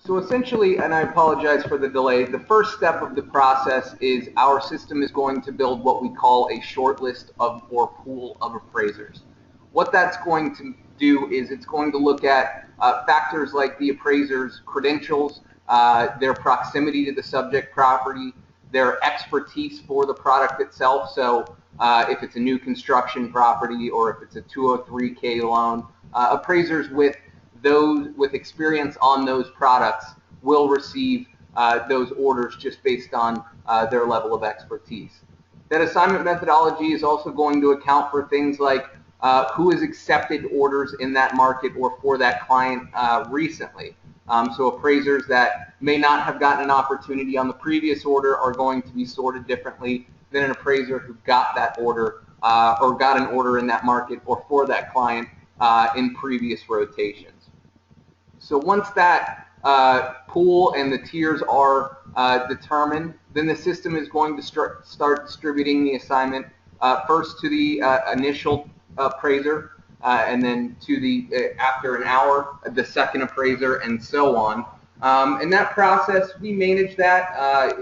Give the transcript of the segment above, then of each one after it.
So essentially, and I apologize for the delay, the first step of the process is our system is going to build what we call a short list of or pool of appraisers. What that's going to do is it's going to look at factors like the appraiser's credentials, their proximity to the subject property, their expertise for the product itself. So if it's a new construction property or if it's a 203K loan, appraisers with experience on those products will receive those orders just based on their level of expertise. That assignment methodology is also going to account for things like who has accepted orders in that market or for that client recently. So appraisers that may not have gotten an opportunity on the previous order are going to be sorted differently than an appraiser who got that order or got an order in that market or for that client in previous rotations. So once that pool and the tiers are determined, then the system is going to start distributing the assignment first to the initial appraiser, and then to the after an hour, the second appraiser, and so on. In that process, we manage that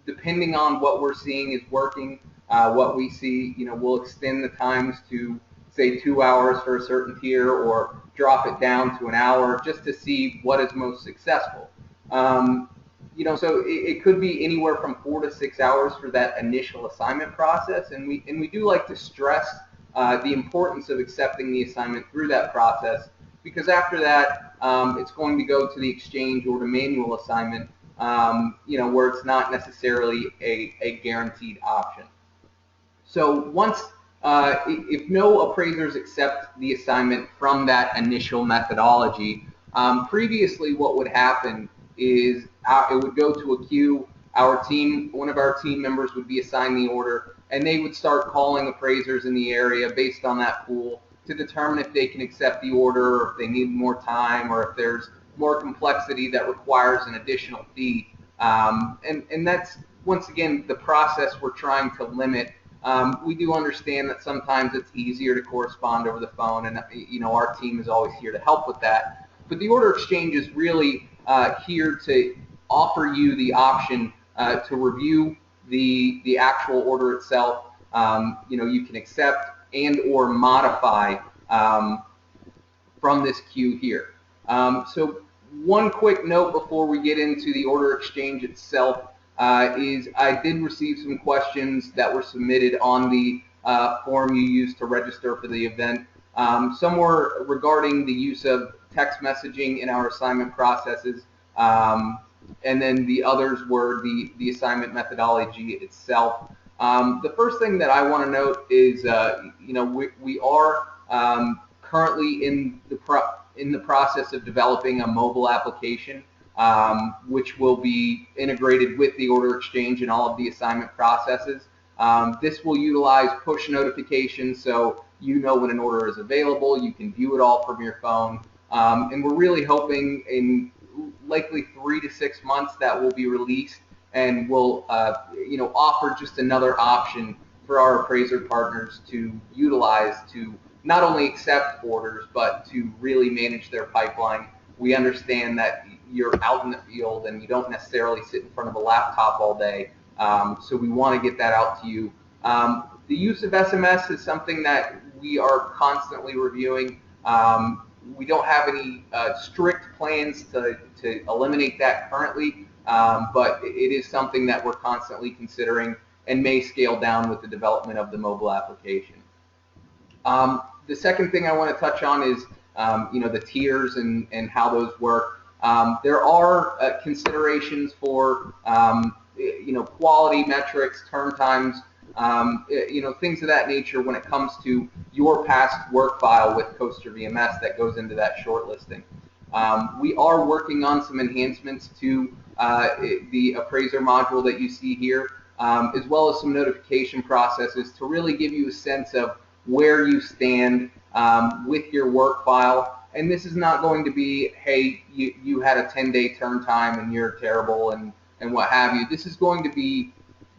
depending on what we're seeing is working. What we see, we'll extend the times to say 2 hours for a certain tier, or drop it down to an hour just to see what is most successful. So it could be anywhere from 4 to 6 hours for that initial assignment process, and we do like to stress the importance of accepting the assignment through that process, because after that it's going to go to the exchange or to manual assignment, where it's not necessarily a guaranteed option. So once if no appraisers accept the assignment from that initial methodology, previously what would happen is it would go to a queue. One of our team members would be assigned the order, and they would start calling appraisers in the area based on that pool to determine if they can accept the order, or if they need more time, or if there's more complexity that requires an additional fee. And that's, once again, the process we're trying to limit. We do understand that sometimes it's easier to correspond over the phone, and our team is always here to help with that. But the order exchange is really here to offer you the option to review the actual order itself. You can accept and or modify from this queue here. So one quick note before we get into the order exchange itself is I did receive some questions that were submitted on the form you used to register for the event. Some were regarding the use of text messaging in our assignment processes, and then the others were the assignment methodology itself. The first thing that I want to note is, we are currently in the process of developing a mobile application, which will be integrated with the order exchange and all of the assignment processes. This will utilize push notifications, so when an order is available, you can view it all from your phone. And we're really hoping in likely 3 to 6 months that will be released, and will offer just another option for our appraiser partners to utilize to not only accept orders, but to really manage their pipeline. We understand that you're out in the field and you don't necessarily sit in front of a laptop all day, so we want to get that out to you. The use of SMS is something that we are constantly reviewing. We don't have any strict plans to eliminate that currently, but it is something that we're constantly considering and may scale down with the development of the mobile application. The second thing I want to touch on is the tiers and how those work. There are considerations for quality metrics, turn times, things of that nature when it comes to your past work file with CoesterVMS that goes into that shortlisting. We are working on some enhancements to the appraiser module that you see here, as well as some notification processes to really give you a sense of where you stand with your work file. And this is not going to be, hey, you had a 10-day turn time and you're terrible and what have you. This is going to be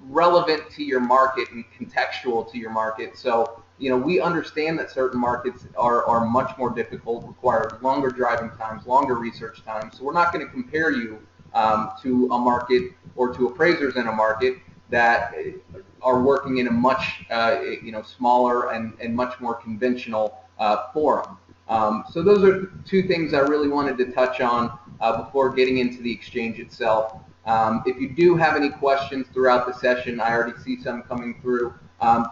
relevant to your market and contextual to your market. So, we understand that certain markets are much more difficult, require longer driving times, longer research times. So we're not going to compare you to a market or to appraisers in a market that are working in a much smaller and much more conventional forum. So those are two things I really wanted to touch on before getting into the exchange itself. If you do have any questions throughout the session, I already see some coming through.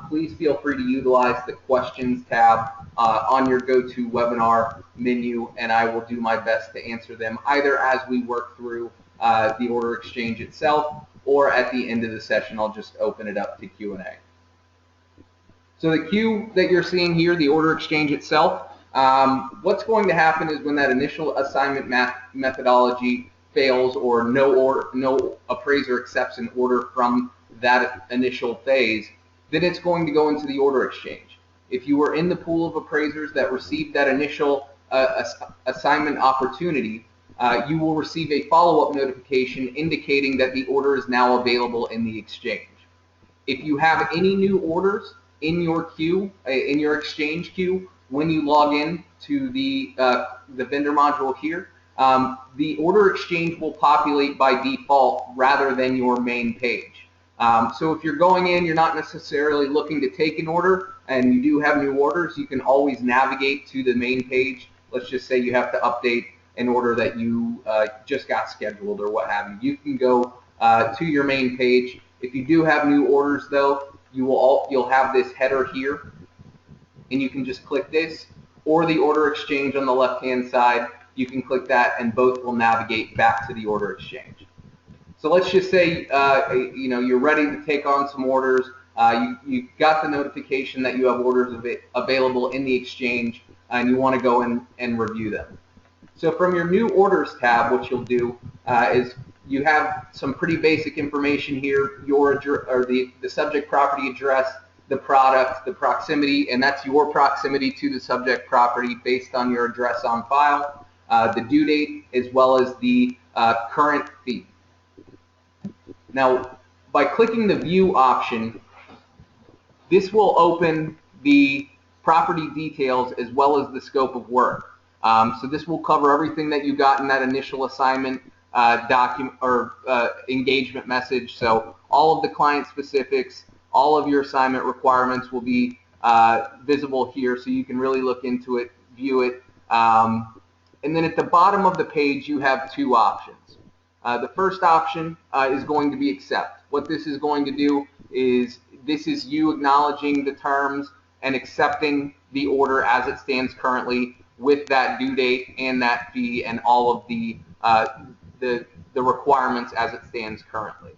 Please feel free to utilize the questions tab on your GoToWebinar menu, and I will do my best to answer them either as we work through the order exchange itself, or at the end of the session, I'll just open it up to Q&A. So the queue that you're seeing here, the order exchange itself, what's going to happen is when that initial assignment methodology fails, or no appraiser accepts an order from that initial phase, then it's going to go into the order exchange. If you were in the pool of appraisers that received that initial assignment opportunity, you will receive a follow-up notification indicating that the order is now available in the exchange. If you have any new orders in your queue, in your exchange queue, when you log in to the vendor module here, the order exchange will populate by default rather than your main page. So if you're going in, you're not necessarily looking to take an order, and you do have new orders, you can always navigate to the main page. Let's just say you have to update an order that you just got scheduled or what have you. You can go to your main page. If you do have new orders, though, you'll have this header here, and you can just click this, or the order exchange on the left-hand side. You can click that, and both will navigate back to the order exchange. So let's just say you're ready to take on some orders. You got the notification that you have orders available in the exchange, and you want to go in and review them. So from your new orders tab, what you'll do is you have some pretty basic information here: your the subject property address, the product, the proximity, and that's your proximity to the subject property based on your address on file, the due date, as well as the current fee. Now, by clicking the view option, this will open the property details as well as the scope of work. So this will cover everything that you got in that initial assignment document or engagement message. So all of the client specifics, all of your assignment requirements will be visible here, so you can really look into it, view it. And then at the bottom of the page, you have two options. The first option is going to be accept. What this is going to do is this is you acknowledging the terms and accepting the order as it stands currently, with that due date and that fee and all of the requirements as it stands currently.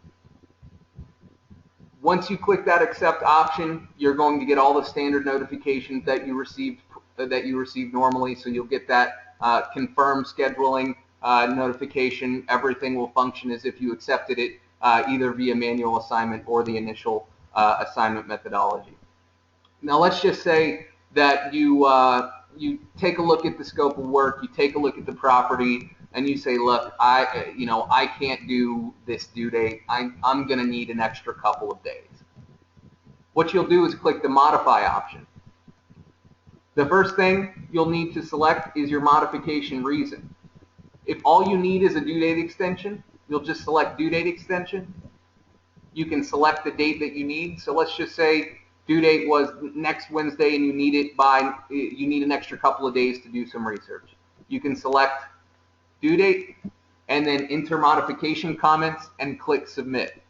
Once you click that accept option, you're going to get all the standard notifications that you received normally. So you'll get that confirm scheduling notification. Everything will function as if you accepted it either via manual assignment or the initial assignment methodology. Now let's just say that you take a look at the scope of work, you take a look at the property, and you say, look, I can't do this due date. I'm going to need an extra couple of days. What you'll do is click the modify option. The first thing you'll need to select is your modification reason. If all you need is a due date extension, you'll just select due date extension. You can select the date that you need. So let's just say due date was next Wednesday and you need an extra couple of days to do some research. You can select due date and then enter modification comments and click submit.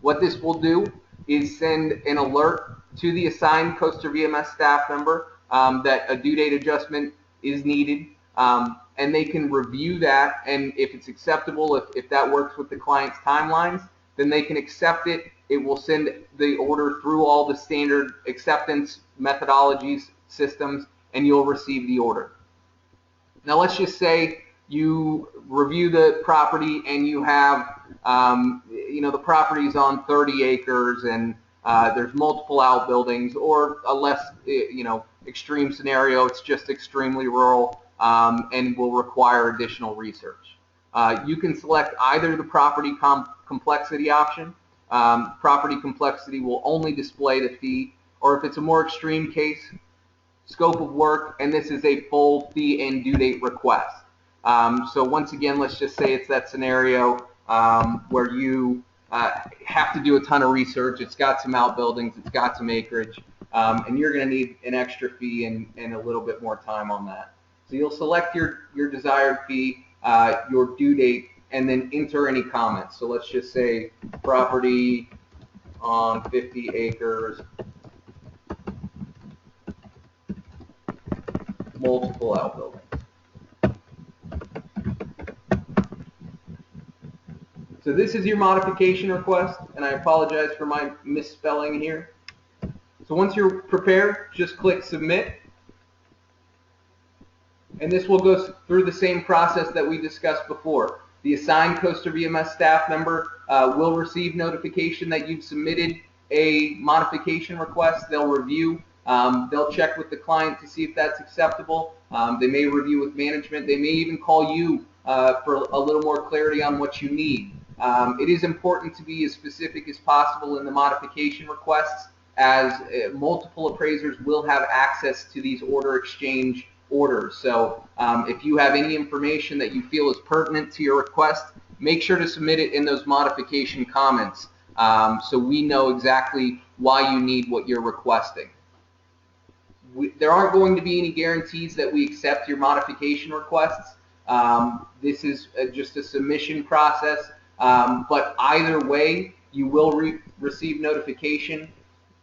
What this will do is send an alert to the assigned CoesterVMS staff member that a due date adjustment is needed, and they can review that, and if it's acceptable, if that works with the client's timelines, then they can accept it. It will send the order through all the standard acceptance methodologies, systems, and you'll receive the order. Now let's just say you review the property and you have, the property's on 30 acres and there's multiple outbuildings, or a less, extreme scenario, it's just extremely rural and will require additional research. You can select either the property complexity option. Property complexity will only display the fee or if it's a more extreme case, scope of work, and this is a full fee and due date request. So once again, let's just say it's that scenario where you have to do a ton of research. It's got some outbuildings, it's got some acreage, and you're going to need an extra fee and a little bit more time on that. So you'll select your desired fee, your due date, and then enter any comments. So let's just say property on 50 acres, multiple outbuildings. So this is your modification request, and I apologize for my misspelling here. So once you're prepared, just click submit. And this will go through the same process that we discussed before. The assigned CoesterVMS staff member will receive notification that you've submitted a modification request. They'll review. They'll check with the client to see if that's acceptable. They may review with management. They may even call you for a little more clarity on what you need. It is important to be as specific as possible in the modification requests, as multiple appraisers will have access to these order exchange orders. So if you have any information that you feel is pertinent to your request, make sure to submit it in those modification comments so we know exactly why you need what you're requesting. There aren't going to be any guarantees that we accept your modification requests. This is just a submission process, but either way, you will receive notification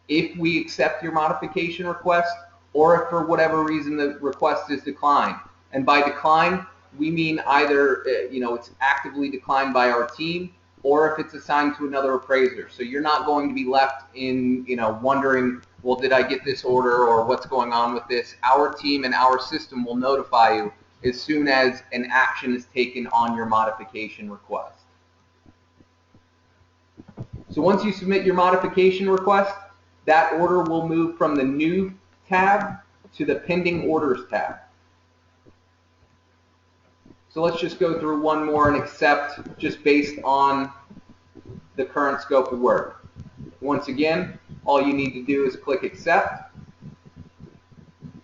if we accept your modification request, or if for whatever reason the request is declined. And by decline, we mean either it's actively declined by our team, or if it's assigned to another appraiser. So you're not going to be left in wondering, well, did I get this order, or what's going on with this? Our team and our system will notify you as soon as an action is taken on your modification request. So once you submit your modification request, that order will move from the new tab to the pending orders tab. So let's just go through one more and accept just based on the current scope of work. Once again, all you need to do is click accept.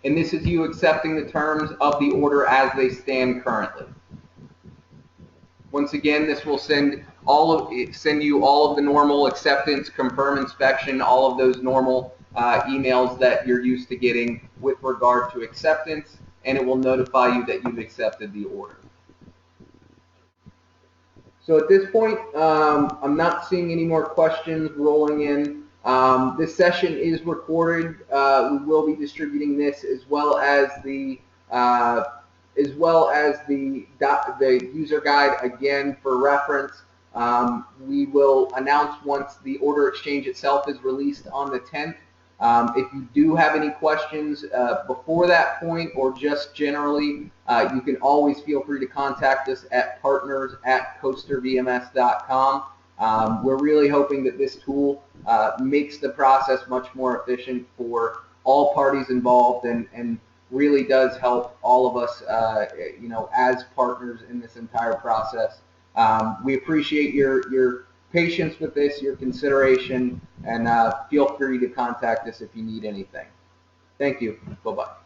And this is you accepting the terms of the order as they stand currently. Once again, this will send you all of the normal acceptance, confirm inspection, all of those normal emails that you're used to getting with regard to acceptance, and it will notify you that you've accepted the order. So at this point, I'm not seeing any more questions rolling in. This session is recorded. We will be distributing this as well as the user guide again for reference. We will announce once the order exchange itself is released on the 10th. If you do have any questions before that point, or just generally, you can always feel free to contact us at partners@CoesterVMS.com. We're really hoping that this tool makes the process much more efficient for all parties involved, and really does help all of us, as partners in this entire process. We appreciate your patience with this, your consideration, and feel free to contact us if you need anything. Thank you. Bye-bye.